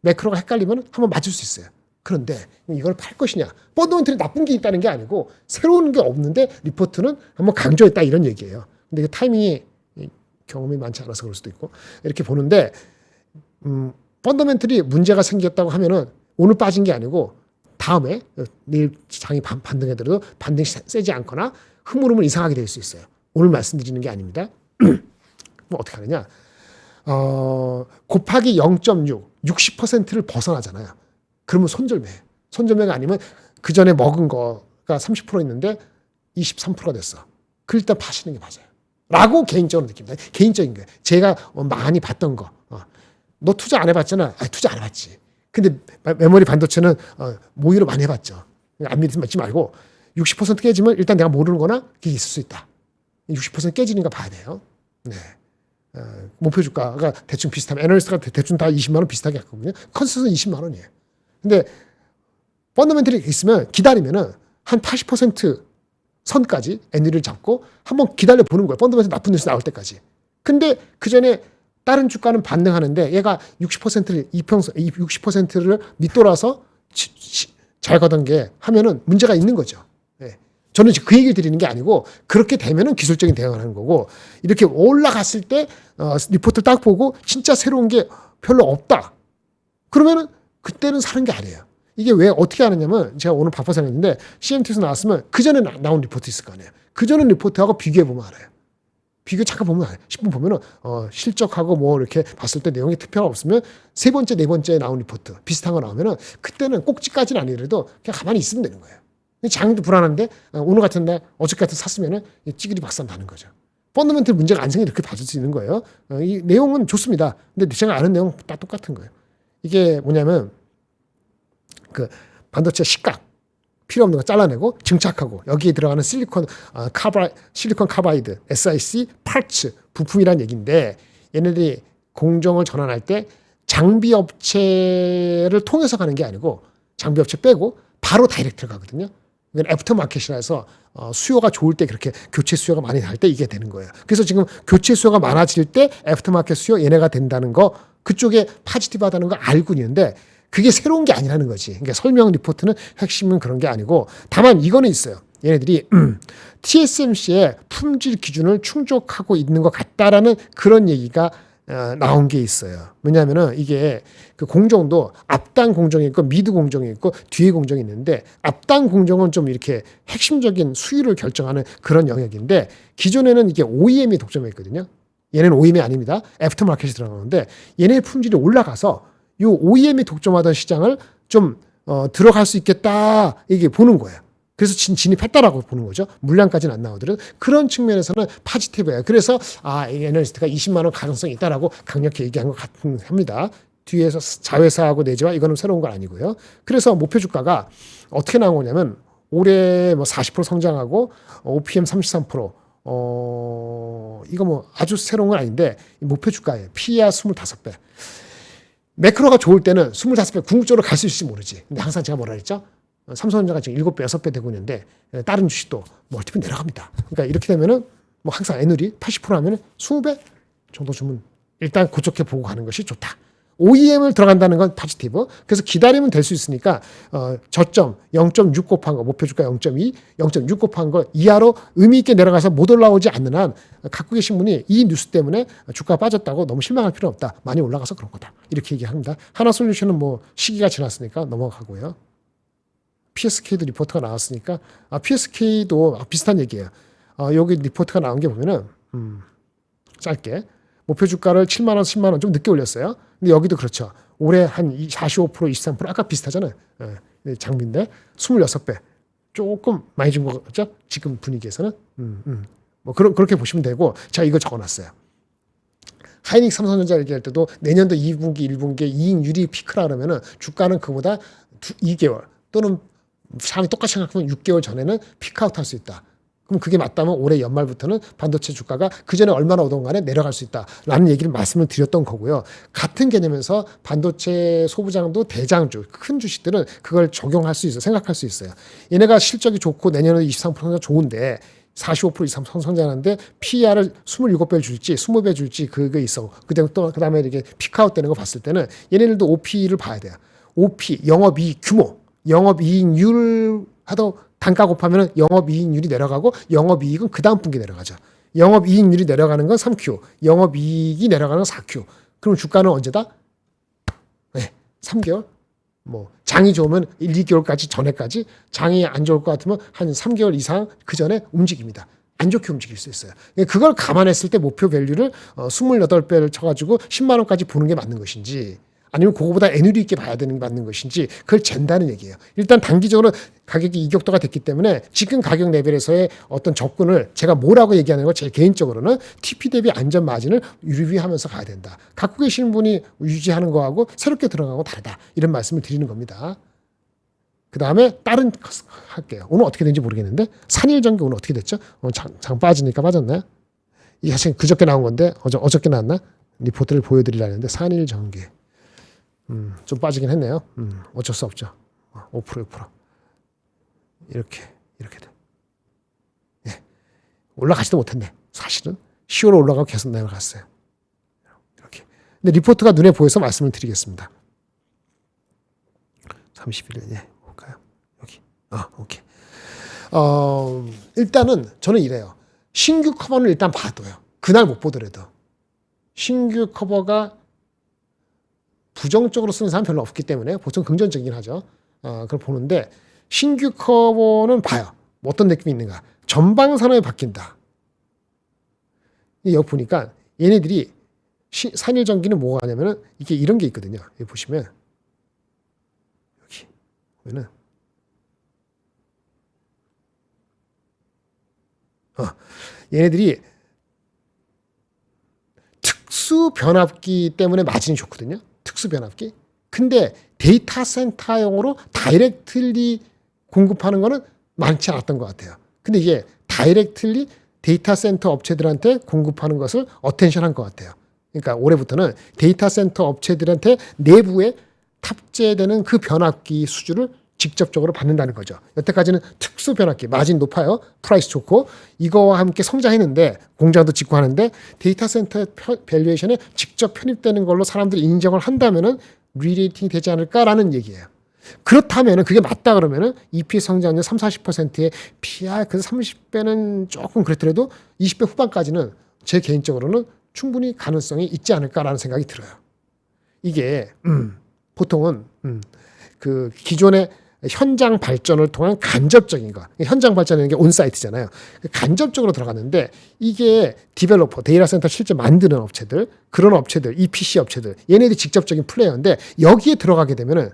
매크로가 헷갈리면 한번 맞을 수 있어요. 그런데 이걸 팔 것이냐. 펀더멘털이 나쁜 게 있다는 게 아니고 새로운 게 없는데 리포트는 한번 강조했다 이런 얘기예요. 근데 이게 타이밍이 경험이 많지 않아서 그럴 수도 있고 이렇게 보는데 펀더멘털이 문제가 생겼다고 하면은 오늘 빠진 게 아니고 다음에 내일 장이 반등해더라도 반등이 세지 않거나 흐물흐물 이상하게 될 수 있어요. 오늘 말씀드리는 게 아닙니다. 뭐 어떻게 하느냐. 곱하기 0.6, 60%를 벗어나잖아요. 그러면 손절매예요. 손절매가 아니면 그 전에 먹은 거가 30% 있는데 23%가 됐어. 그 일단 파시는 게 맞아요. 라고 개인적으로 느낍니다. 개인적인 거예요. 제가 많이 봤던 거. 너 투자 안 해봤잖아. 투자 안 해봤지. 근데 메모리 반도체는 모의로 많이 해봤죠. 안 믿지 말고 60% 깨지면 일단 내가 모르는 거나 그게 있을 수 있다. 60% 깨지는 거 봐야 돼요. 네. 목표 주가가 대충 비슷하면 애널리스트가 대충 다 20만 원 비슷하게 했거든요. 컨센서스는 20만 원이에요. 근데 펀더멘털이 있으면 기다리면은 한 80% 선까지 엔드를 잡고 한번 기다려 보는 거예요. 펀더멘털 나쁜 뉴스 나올 때까지. 근데 그 전에 다른 주가는 반등하는데 얘가 60%를 밑돌아서 잘 가던 게 하면은 문제가 있는 거죠. 네. 저는 그 얘기를 드리는 게 아니고 그렇게 되면은 기술적인 대응을 하는 거고 이렇게 올라갔을 때 리포트를 딱 보고 진짜 새로운 게 별로 없다. 그러면은 그때는 사는 게 아니에요. 이게 왜 어떻게 하느냐면 제가 오늘 바빠서 했는데 CMT에서 나왔으면 그 전에 나온 리포트 있을 거 아니에요. 그 전에 리포트하고 비교해 보면 알아요. 비교 잠깐 보면 알아요. 10분 보면은 실적하고 뭐 이렇게 봤을 때 내용이 특별한 없으면 세 번째, 네 번째 나온 리포트 비슷한 거 나오면은 그때는 꼭지까지는 아니더라도 그냥 가만히 있으면 되는 거예요. 장도 불안한데 오늘 같은 날 어저께 같은 샀으면은 찌그리 박살 나는 거죠. 펀더멘털 문제가 안 생기게 이렇게 봐줄 수 있는 거예요. 이 내용은 좋습니다. 근데 제가 아는 내용 다 똑같은 거예요. 이게 뭐냐면 그 반도체 식각 필요 없는 거 잘라내고 증착하고 여기에 들어가는 실리콘 카바이드 SiC 파츠 부품이란 얘기인데 얘네들이 공정을 전환할 때 장비 업체를 통해서 가는 게 아니고 장비 업체 빼고 바로 다이렉트로 가거든요. 이건 애프터 마켓이라 해서 수요가 좋을 때 그렇게 교체 수요가 많이 날 때 이게 되는 거예요. 그래서 지금 교체 수요가 많아질 때 애프터 마켓 수요 얘네가 된다는 거 그쪽에 파지티브하다는 거 알고 있는데 그게 새로운 게 아니라는 거지. 그러니까 설명 리포트는 핵심은 그런 게 아니고 다만 이거는 있어요. 얘네들이 TSMC의 품질 기준을 충족하고 있는 것 같다라는 그런 얘기가 나온 게 있어요. 왜냐하면은 이게 그 공정도 앞단 공정이 있고 미드 공정이 있고 뒤에 공정이 있는데 앞단 공정은 좀 이렇게 핵심적인 수율을 결정하는 그런 영역인데 기존에는 이게 OEM이 독점했거든요. 얘는 OEM이 아닙니다. 애프터마켓이 들어가는데 얘네 품질이 올라가서 이 OEM이 독점하던 시장을 좀 들어갈 수 있겠다 이게 보는 거예요. 그래서 진입했다라고 보는 거죠. 물량까지는 안 나오더라도 그런 측면에서는 파지티브예요. 그래서 이 애널리스트가 20만 원 가능성이 있다라고 강력히 얘기한 것 같습니다. 뒤에서 자회사하고 내지와 이거는 새로운 건 아니고요. 그래서 목표 주가가 어떻게 나온 거냐면 올해 뭐 40% 성장하고 OPM 33%. 이거 뭐 아주 새로운 건 아닌데 목표 주가예요. PER 25배. 매크로가 좋을 때는 25배 궁극적으로 갈 수 있을지 모르지. 근데 항상 제가 뭐라 그랬죠? 삼성전자가 지금 7배, 6배 되고 있는데 다른 주식도 멀티플 내려갑니다. 그러니까 이렇게 되면은 뭐 항상 애널이 80% 하면은 20배 정도 주면 일단 그쪽에 보고 가는 것이 좋다. OEM을 들어간다는 건 파지티브. 그래서 기다리면 될 수 있으니까 저점 0.6 곱한 거 목표 주가 0.2, 0.6 곱한 거 이하로 의미 있게 내려가서 못 올라오지 않는 한 갖고 계신 분이 이 뉴스 때문에 주가가 빠졌다고 너무 실망할 필요 없다. 많이 올라가서 그런 거다. 이렇게 얘기합니다. 하나솔루션은 뭐 시기가 지났으니까 넘어가고요. PSK도 리포트가 나왔으니까 PSK도 비슷한 얘기예요. 여기 리포트가 나온 게 보면은 짧게 목표 주가를 7만 원, 10만 원 좀 늦게 올렸어요. 근데 여기도 그렇죠. 올해 한 45%, 23% 아까 비슷하잖아요. 장비인데 26배 조금 많이 준 거 같죠? 지금 분위기에서는 뭐 그렇게 보시면 되고 제가 이거 적어놨어요. 하이닉 삼성전자 얘기할 때도 내년도 2분기, 1분기 이익률이 피크라 그러면은 주가는 그보다 2개월 또는 사람이 똑같이 생각하면 6개월 전에는 피크아웃 할 수 있다. 그럼 그게 맞다면 올해 연말부터는 반도체 주가가 그전에 얼마나 오던 간에 내려갈 수 있다라는 얘기를 말씀을 드렸던 거고요. 같은 개념에서 반도체 소부장도 대장주, 큰 주식들은 그걸 적용할 수 있어요. 생각할 수 있어요. 얘네가 실적이 좋고 내년에 23% 성장 좋은데 45% 이상 성장하는데 PER을 27배 줄지 20배 줄지 그게 있어. 그다음에 이렇게 피크아웃 되는 거 봤을 때는 얘네들도 OP를 봐야 돼요. OP, 영업이익 규모, 영업이익률 하도 단가 곱하면 영업이익률이 내려가고 영업이익은 그 다음 분기 내려가죠. 영업이익률이 내려가는 건 3Q, 영업이익이 내려가는 건 4Q. 그럼 주가는 언제다? 네, 3개월. 뭐 장이 좋으면 1, 2개월까지 전에까지, 장이 안 좋을 것 같으면 한 3개월 이상 그 전에 움직입니다. 안 좋게 움직일 수 있어요. 그걸 감안했을 때 목표 밸류를 28배를 쳐가지고 10만 원까지 보는 게 맞는 것인지 아니면 그거보다 애누리 있게 봐야 되는 게 맞는 것인지 그걸 잰다는 얘기예요. 일단 단기적으로 가격이 이격도가 됐기 때문에 지금 가격 레벨에서의 어떤 접근을 제가 뭐라고 얘기하는 건 제 개인적으로는 TP 대비 안전 마진을 유지하면서 가야 된다. 갖고 계시는 분이 유지하는 거하고 새롭게 들어가고 다르다. 이런 말씀을 드리는 겁니다. 그 다음에 다른 할게요. 오늘 어떻게 된지 모르겠는데 산일전기 오늘 어떻게 됐죠? 장 빠지니까 빠졌나요? 이게 사실 그저께 나온 건데 어저께 나왔나? 리포트를 보여드리려 했는데 산일전기 좀 빠지긴 했네요. 어쩔 수 없죠. 5%, 6%. 이렇게 돼. 예. 올라가지도 못했네. 사실은 10월 올라가고 계속 내려갔어요. 이렇게. 근데 리포트가 눈에 보여서 말씀을 드리겠습니다. 31일, 예, 볼까요? 여기. 오케이. 일단은 저는 이래요. 신규 커버는 일단 봐둬요. 그날 못 보더라도. 신규 커버가 부정적으로 쓰는 사람 별로 없기 때문에 보통 긍정적이긴 하죠. 그걸 보는데 신규 커버는 봐요. 어떤 느낌이 있는가. 전방 산업이 바뀐다. 여기 보니까 얘네들이 산일전기는 뭐가 하냐면은 이게 이런 게 있거든요. 여기 보시면 여기 보면은 얘네들이 특수 변압기 때문에 마진이 좋거든요. 특수 변압기. 근데 데이터 센터용으로 다이렉트리 공급하는 거는 많지 않았던 것 같아요. 근데 이게 다이렉트리 데이터 센터 업체들한테 공급하는 것을 어텐션한 것 같아요. 그러니까 올해부터는 데이터 센터 업체들한테 내부에 탑재되는 그 변압기 수주를 직접적으로 받는다는 거죠. 여태까지는 특수 변압기, 마진 높아요. 프라이스 좋고 이거와 함께 성장했는데 공장도 짓고 하는데 데이터 센터 밸류에이션에 직접 편입되는 걸로 사람들이 인정을 한다면은 리레이팅이 되지 않을까라는 얘기예요. 그렇다면은 그게 맞다 그러면은 EPS 성장률 30-40%의 PR 그 30배는 조금 그렇더라도 20배 후반까지는 제 개인적으로는 충분히 가능성이 있지 않을까라는 생각이 들어요. 이게 보통은 그 기존의 현장 발전을 통한 간접적인 거, 현장 발전이라는 게 온사이트잖아요. 간접적으로 들어갔는데 이게 디벨로퍼, 데이터 센터 실제 만드는 업체들, 그런 업체들, EPC 업체들, 얘네들이 직접적인 플레이어인데 여기에 들어가게 되면은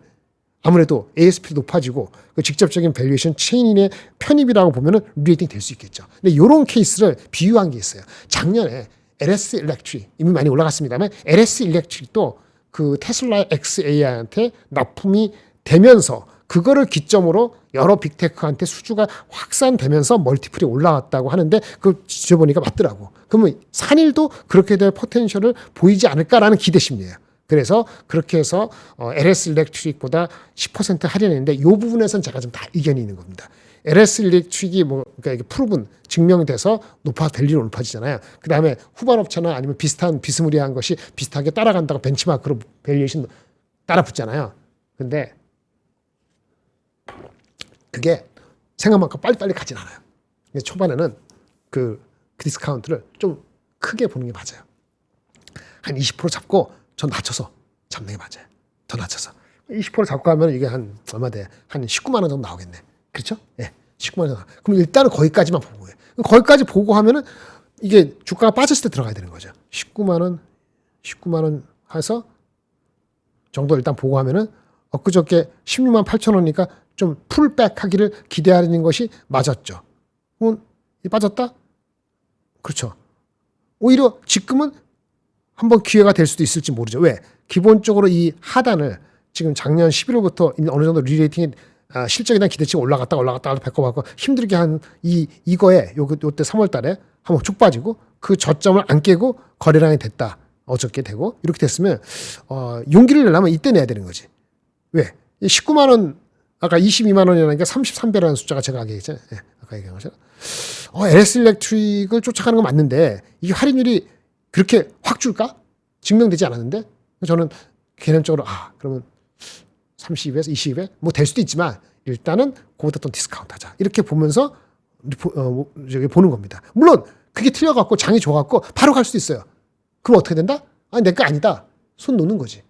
아무래도 ASP도 높아지고 그 직접적인 밸류에이션 체인의 편입이라고 보면은 리레이팅 될 수 있겠죠. 근데 이런 케이스를 비유한 게 있어요. 작년에 LS 일렉트릭 이미 많이 올라갔습니다만 LS 일렉트릭도 그 테슬라 XAI한테 납품이 되면서 그거를 기점으로 여러 빅테크한테 수주가 확산되면서 멀티플이 올라왔다고 하는데 그 지져보니까 맞더라고. 그러면 산일도 그렇게 될 포텐셜을 보이지 않을까라는 기대심이에요. 그래서 그렇게 해서 LS 일렉트릭보다 10% 할인했는데 이 부분에서는 제가 좀 다 의견이 있는 겁니다. LS 일렉트릭이 뭐 그러니까 이게 프루븐 증명돼서 밸류가 높아지잖아요. 그 다음에 후반 업체나 아니면 비슷한 비스무리한 것이 비슷하게 따라간다고 벤치마크로 밸류에이션 따라 붙잖아요. 근데 그게 생각만큼 빨리빨리 가진 않아요. 초반에는 그 디스카운트를 좀 크게 보는 게 맞아요. 한 20% 잡고 전 낮춰서 잡는 게 맞아요. 더 낮춰서. 20% 잡고 하면 이게 한 얼마 돼? 한 19만 원 정도 나오겠네. 그렇죠? 예. 19만 원 정도. 그럼 일단은 거기까지만 보고 해요. 거기까지 보고 하면은 이게 주가가 빠졌을 때 들어가야 되는 거죠. 19만 원 해서 정도 일단 보고 하면은 엊그저께 16만 8천 원이니까 좀 풀백 하기를 기대하는 것이 맞았죠. 그럼 빠졌다? 그렇죠. 오히려 지금은 한번 기회가 될 수도 있을지 모르죠. 왜? 기본적으로 이 하단을 지금 작년 11월부터 어느 정도 리레이팅이 실적에 대한 기대치가 올라갔다가 바꿔 힘들게 한 이거에 요때 3월 달에 한번 쭉 빠지고 그 저점을 안 깨고 거래량이 됐다. 어저께 되고 이렇게 됐으면 용기를 내려면 이때 내야 되는 거지. 왜? 19만 원 아까 22만 원이라니까 33배라는 숫자가 제가 아까 얘기했잖아요. 네, 아까 얘기한 거죠. LS 일렉트릭을 쫓아가는 건 맞는데 이게 할인율이 그렇게 확 줄까? 증명되지 않았는데 저는 개념적으로 그러면 30에서 20에 뭐 될 수도 있지만 일단은 그보다 좀 디스카운트 하자. 이렇게 보면서 보는 겁니다. 물론 그게 틀려갖고 장이 좋아갖고 바로 갈 수도 있어요. 그럼 어떻게 된다? 내 거 아니다. 손 놓는 거지.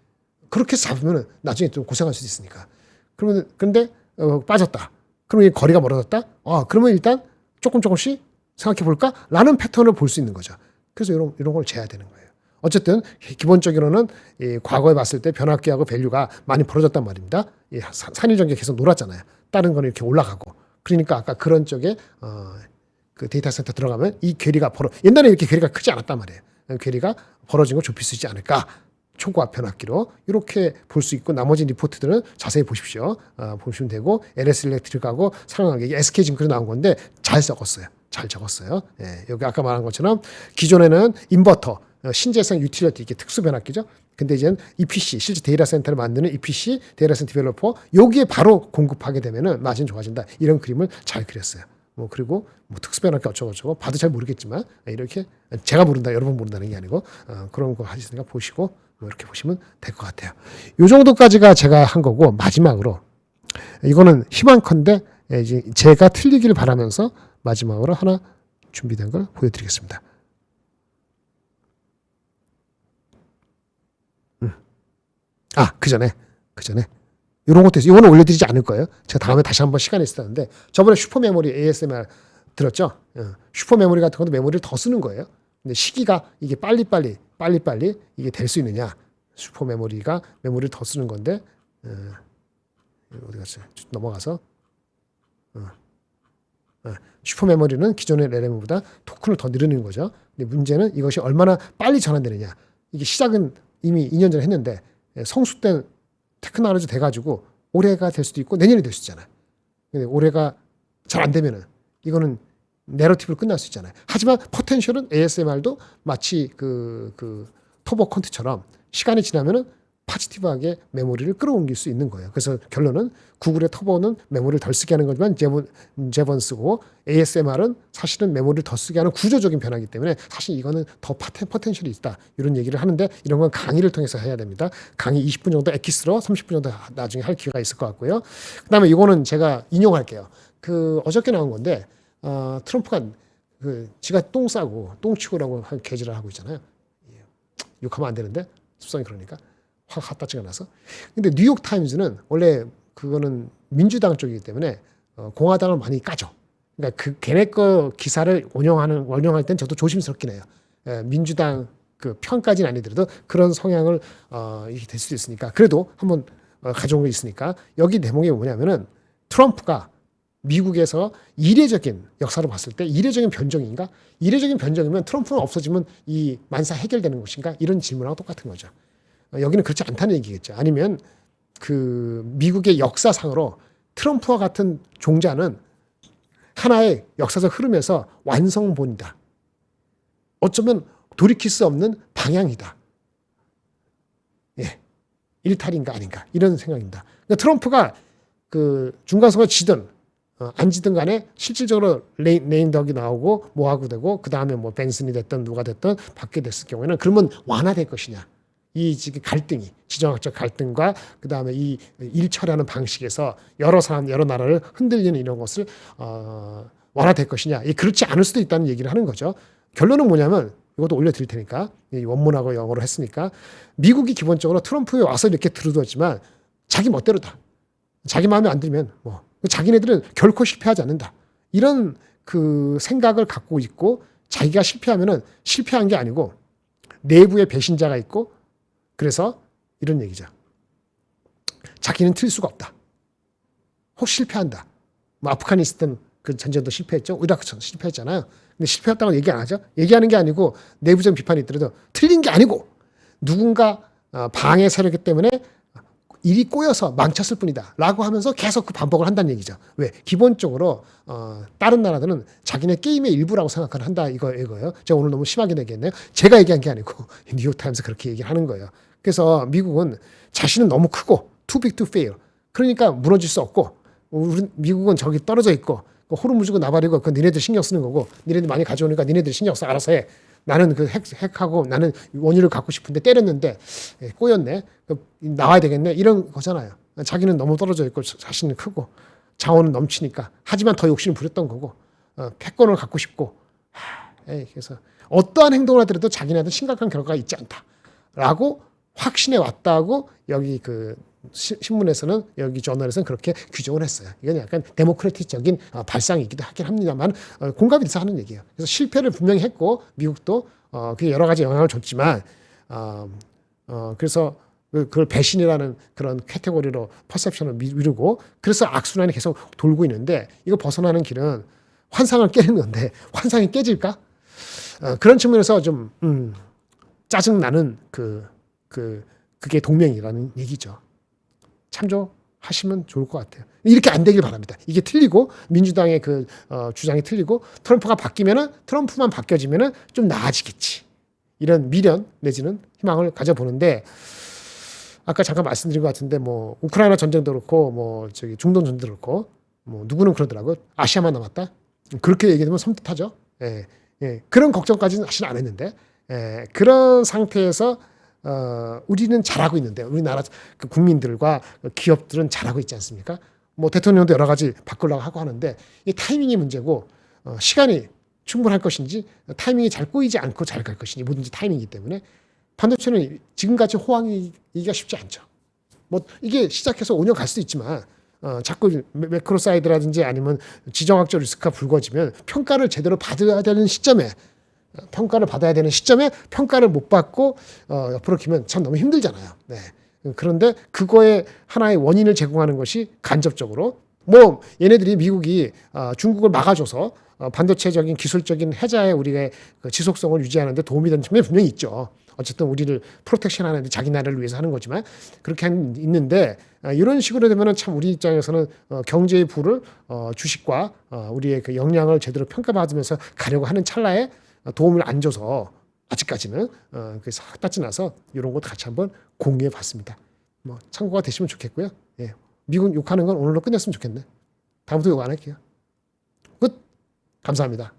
그렇게 잡으면 나중에 좀 고생할 수도 있으니까. 그런데 빠졌다. 그러면 이 거리가 멀어졌다. 그러면 일단 조금씩 생각해 볼까? 라는 패턴을 볼 수 있는 거죠. 그래서 이런 걸 재야 되는 거예요. 어쨌든 기본적으로는 과거에 봤을 때 변압기하고 밸류가 많이 벌어졌단 말입니다. 산일전기 계속 놀았잖아요. 다른 거는 이렇게 올라가고. 그러니까 아까 그런 쪽에 그 데이터 센터 들어가면 이 괴리가 옛날에 이렇게 괴리가 크지 않았단 말이에요. 괴리가 벌어진 걸 좁힐 수 있지 않을까. 초과 변압기로 이렇게 볼 수 있고 나머지 리포트들은 자세히 보십시오. 보시면 되고 LS 일렉트릭하고 상황하게 SK징크로 나온 건데 잘 적었어요. 예, 여기 아까 말한 것처럼 기존에는 인버터, 신재생 유틸리티 이게 특수 변압기죠. 근데 이제는 EPC 실제 데이터 센터를 만드는 EPC 데이터 센터 디벨로퍼 여기에 바로 공급하게 되면은 마진 좋아진다. 이런 그림을 잘 그렸어요. 그리고 특수 변압기 어쩌고저쩌고 봐도 잘 모르겠지만 이렇게 제가 모른다 여러분 모른다는 게 아니고 그런 거 하시니까 보시고 이렇게 보시면 될 것 같아요. 이 정도까지가 제가 한 거고 마지막으로 이거는 희망컨대 이제 제가 틀리기를 바라면서 마지막으로 하나 준비된 걸 보여드리겠습니다. 그 전에 이런 것도 있어요. 이거는 올려드리지 않을 거예요. 제가 다음에 다시 한번 시간이 있었는데 저번에 슈퍼메모리 ASMR 들었죠? 슈퍼메모리 같은 것도 메모리를 더 쓰는 거예요. 근데 시기가 이게 빨리빨리 이게 될 수 있느냐? 슈퍼메모리가 메모리를 더 쓰는 건데 어디 갔어요? 넘어가서 슈퍼메모리는 기존의 RAM보다 토큰을 더 늘리는 거죠. 근데 문제는 이것이 얼마나 빨리 전환되느냐. 이게 시작은 이미 2년 전에 했는데 성숙된 테크놀로지 돼가지고 올해가 될 수도 있고 내년이 될 수 있잖아요. 근데 올해가 잘 안 되면은 이거는 내러티브로 끝날 수 있잖아요. 하지만 포텐셜은 ASMR도 마치 그 터보 콘트처럼 시간이 지나면은 파지티브하게 메모리를 끌어옮길 수 있는 거예요. 그래서 결론은 구글의 터보는 메모리를 덜 쓰게 하는 거지만 제번스고 ASMR은 사실은 메모리를 더 쓰게 하는 구조적인 변화이기 때문에 사실 이거는 더 포텐셜이 있다. 이런 얘기를 하는데 이런 건 강의를 통해서 해야 됩니다. 강의 20분 정도 엑기스로 30분 정도 나중에 할 기회가 있을 것 같고요. 그다음에 이거는 제가 인용할게요. 어저께 나온 건데 트럼프가 지가 똥 싸고 똥 치고라고 개질을 하고 있잖아요. 욕하면 안 되는데 습성이 그러니까 확 갖다 찍어놔서. 근데 뉴욕 타임즈는 원래 그거는 민주당 쪽이기 때문에 공화당을 많이 까죠. 그러니까 그 걔네 거 기사를 원용할 땐 저도 조심스럽긴 해요. 민주당 그 편까지는 아니더라도 그런 성향을 이게 될 수도 있으니까 그래도 한번 가져온 게 있으니까 여기 대목이 뭐냐면은 트럼프가 미국에서 이례적인 역사로 봤을 때 이례적인 변정인가? 이례적인 변정이면 트럼프는 없어지면 이 만사 해결되는 것인가? 이런 질문하고 똑같은 거죠. 여기는 그렇지 않다는 얘기겠죠. 아니면 그 미국의 역사상으로 트럼프와 같은 종자는 하나의 역사적 흐름에서 완성본이다. 어쩌면 돌이킬 수 없는 방향이다. 예, 일탈인가 아닌가 이런 생각입니다. 그러니까 트럼프가 그 중간선거 지든 안 지든 간에 실질적으로 레인덕이 나오고 뭐하고 되고 그 다음에 뭐 벤슨이 됐든 누가 됐든 받게 됐을 경우에는 그러면 완화될 것이냐. 이 지금 갈등이 지정학적 갈등과 그 다음에 이 일처리하는 방식에서 여러 사람 여러 나라를 흔들리는 이런 것을 완화될 것이냐. 그렇지 않을 수도 있다는 얘기를 하는 거죠. 결론은 뭐냐면 이것도 올려드릴 테니까 이 원문하고 영어로 했으니까 미국이 기본적으로 트럼프에 와서 이렇게 들어뒀지만 자기 멋대로다. 자기 마음에 안 들면 뭐 자기네들은 결코 실패하지 않는다. 이런 그 생각을 갖고 있고 자기가 실패하면은 실패한 게 아니고 내부에 배신자가 있고 그래서 이런 얘기죠. 자기는 틀 수가 없다. 혹시 실패한다. 뭐 아프가니스탄 그 전쟁도 실패했죠. 이라크전 실패했잖아요. 근데 실패했다고 얘기 안 하죠. 얘기하는 게 아니고 내부적인 비판이 있더라도 틀린 게 아니고 누군가 방해 세력이기 때문에 일이 꼬여서 망쳤을 뿐이다 라고 하면서 계속 그 반복을 한다는 얘기죠. 왜? 기본적으로 다른 나라들은 자기네 게임의 일부라고 생각을 한다 이거예요. 제가 오늘 너무 심하게 얘기했네요. 제가 얘기한 게 아니고 뉴욕타임스 그렇게 얘기를 하는 거예요. 그래서 미국은 자신은 너무 크고 too big to fail. 그러니까 무너질 수 없고 미국은 저기 떨어져 있고 호르무즈고 나발이고 그 니네들 신경 쓰는 거고 니네들 많이 가져오니까 니네들 신경 써 알아서 해. 나는 그 핵하고 나는 원유를 갖고 싶은데 때렸는데 꼬였네. 나와야 되겠네. 이런 거잖아요. 자기는 너무 떨어져 있고 자신은 크고 자원은 넘치니까 하지만 더 욕심을 부렸던 거고 패권을 갖고 싶고 그래서 어떠한 행동을 하더라도 자기네한테 심각한 결과가 있지 않다라고 확신해 왔다고 여기 그 신문에서는 여기 저널에서는 그렇게 규정을 했어요. 이건 약간 데모크래틱적인 발상이기도 하긴 합니다만 공감이 돼서 하는 얘기예요. 그래서 실패를 분명히 했고 미국도 그게 여러 가지 영향을 줬지만 그래서 그걸 배신이라는 그런 카테고리로 퍼셉션을 미루고 그래서 악순환이 계속 돌고 있는데 이거 벗어나는 길은 환상을 깨는 건데 환상이 깨질까? 그런 측면에서 좀 짜증나는 그게 동맹이라는 얘기죠. 참조하시면 좋을 것 같아요. 이렇게 안 되길 바랍니다. 이게 틀리고 민주당의 그 주장이 틀리고 트럼프가 바뀌면은 트럼프만 바뀌어지면은 좀 나아지겠지. 이런 미련 내지는 희망을 가져보는데 아까 잠깐 말씀드린 것 같은데 뭐 우크라이나 전쟁도 그렇고 뭐 저기 중동 전쟁도 그렇고 뭐 누구는 그러더라고 아시아만 남았다. 그렇게 얘기하면 섬뜩하죠. 그런 걱정까지는 사실 안 했는데 그런 상태에서 우리는 잘하고 있는데 우리나라 그 국민들과 기업들은 잘하고 있지 않습니까? 뭐 대통령도 여러 가지 바꾸려고 하고 하는데 이 타이밍이 문제고 시간이 충분할 것인지 타이밍이 잘 꼬이지 않고 잘 갈 것인지 뭐든지 타이밍이기 때문에 반도체는 지금같이 호황이기가 쉽지 않죠. 뭐 이게 시작해서 5년 갈 수도 있지만 자꾸 매크로 사이드라든지 아니면 지정학적 리스크가 불거지면 평가를 제대로 받아야 되는 시점에 평가를 못 받고 옆으로 기면 참 너무 힘들잖아요. 네. 그런데 그거에 하나의 원인을 제공하는 것이 간접적으로 뭐 얘네들이 미국이 중국을 막아줘서 반도체적인 기술적인 해자에 우리의 그 지속성을 유지하는 데 도움이 되는 측면이 분명히 있죠. 어쨌든 우리를 프로텍션 하는데 자기 나라를 위해서 하는 거지만 그렇게 있는데 이런 식으로 되면은 참 우리 입장에서는 경제의 부를 주식과 우리의 그 역량을 제대로 평가받으면서 가려고 하는 찰나에 도움을 안 줘서 아직까지는 그래서 학다지 나서 이런 것도 같이 한번 공유해 봤습니다. 뭐 참고가 되시면 좋겠고요. 예. 미국 욕하는 건 오늘로 끝냈으면 좋겠네. 다음부터 욕 안 할게요. 끝. 감사합니다.